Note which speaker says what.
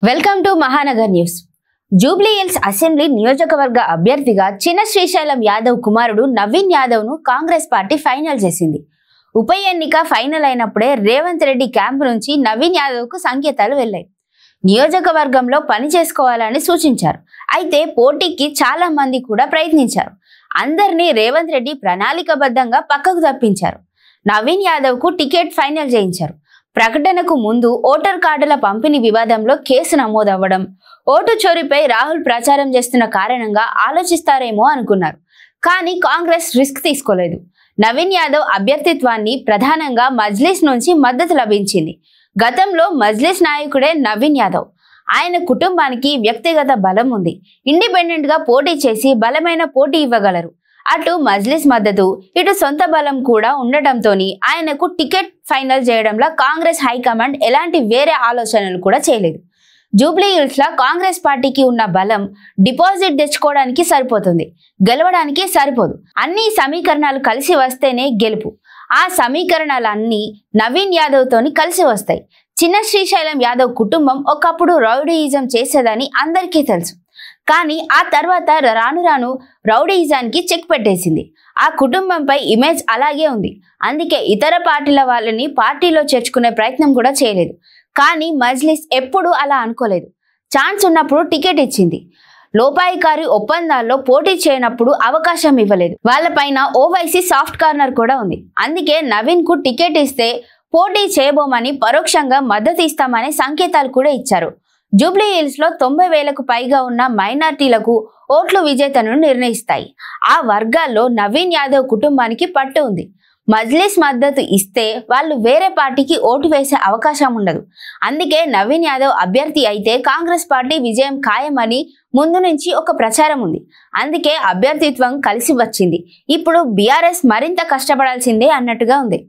Speaker 1: Welcome to Mahanagar news. Jubilee hills assembly నియోజకవర్గ అభ్యర్థిగా చిన్న శ్రీశైలం యాదవ్ కుమారుడు నవీన్ యాదవ్ ను కాంగ్రెస్ పార్టీ ఫైనల్ చేసింది. ఉప ఎన్నిక ఫైనల్ అయినప్పుడే రేవంత్ రెడ్డి క్యాంపు నుంచి నవీన్ యాదవ్ కు సంకేతాలు వెళ్లాయి. నియోజకవర్గంలో పని చేసుకోవాలని సూచించారు. అయితే పోటీకి చాలా మంది కూడా ప్రయత్నించారు. అందరినీ రేవంత్ రెడ్డి ప్రణాళికబద్ధంగా పక్కకు తప్పించారు. నవీన్ యాదవ్ కు టికెట్ ఫైనల్ చేయించారు. ప్రకటనకు ముందు ఓటర్ కార్డుల పంపిణీ వివాదంలో కేసు నమోదవ్వడం, ఓటు చోరీపై రాహుల్ ప్రచారం చేస్తున్న కారణంగా ఆలోచిస్తారేమో అనుకున్నారు. కానీ కాంగ్రెస్ రిస్క్ తీసుకోలేదు. నవీన్ యాదవ్ అభ్యర్థిత్వాన్ని ప్రధానంగా మజ్లిస్ నుంచి మద్దతు లభించింది. గతంలో మజ్లిస్ నాయకుడే నవీన్ యాదవ్. ఆయన కుటుంబానికి వ్యక్తిగత బలం ఉంది. ఇండిపెండెంట్ గా పోటీ చేసి బలమైన పోటీ ఇవ్వగలరు. అటు మజ్లిస్ మద్దతు, ఇటు సొంత బలం కూడా ఉండటంతో ఆయనకు టికెట్ ఫైనల్ చేయడంలో కాంగ్రెస్ హైకమాండ్ ఎలాంటి వేరే ఆలోచనలు కూడా చేయలేదు. జూబ్లీ హిల్స్ లో కాంగ్రెస్ పార్టీకి ఉన్న బలం డిపాజిట్ తెచ్చుకోవడానికి సరిపోతుంది, గెలవడానికి సరిపోదు. అన్ని సమీకరణాలు కలిసి వస్తేనే గెలుపు. ఆ సమీకరణాలన్నీ నవీన్ యాదవ్ తోని కలిసి వస్తాయి. చిన్న శ్రీశైలం యాదవ్ కుటుంబం ఒకప్పుడు రౌడీయిజం చేసేదని అందరికీ తెలుసు. కానీ ఆ తర్వాత రాను రాను రౌడీయిజానికి చెక్ పెట్టేసింది. ఆ కుటుంబంపై ఇమేజ్ అలాగే ఉంది. అందుకే ఇతర పార్టీల వాళ్ళని పార్టీలో చేర్చుకునే ప్రయత్నం కూడా చేయలేదు. కానీ మజ్లిస్ ఎప్పుడూ అలా అనుకోలేదు. ఛాన్స్ ఉన్నప్పుడు టికెట్ ఇచ్చింది. లోపాయికారి ఒప్పందాల్లో పోటీ చేయనప్పుడు అవకాశం ఇవ్వలేదు. వాళ్ళపైన ఓవైసీ సాఫ్ట్ కార్నర్ కూడా ఉంది. అందుకే నవీన్ కు టికెట్ ఇస్తే పోటీ చేయబోమని పరోక్షంగా మద్దతు ఇస్తామనే సంకేతాలు కూడా ఇచ్చారు. జూబ్లీ హిల్స్ లో 90,000కు పైగా ఉన్న మైనార్టీలకు ఓట్లు విజేతను నిర్ణయిస్తాయి. ఆ వర్గాల్లో నవీన్ యాదవ్ కుటుంబానికి పట్టు ఉంది. మజ్లిస్ మద్దతు ఇస్తే వాళ్ళు వేరే పార్టీకి ఓటు వేసే అవకాశం ఉండదు. అందుకే నవీన్ యాదవ్ అభ్యర్థి అయితే కాంగ్రెస్ పార్టీ విజయం ఖాయమని ముందు నుంచి ఒక ప్రచారం ఉంది. అందుకే అభ్యర్థిత్వం కలిసి వచ్చింది. ఇప్పుడు బీఆర్ఎస్ మరింత కష్టపడాల్సిందే అన్నట్టుగా ఉంది.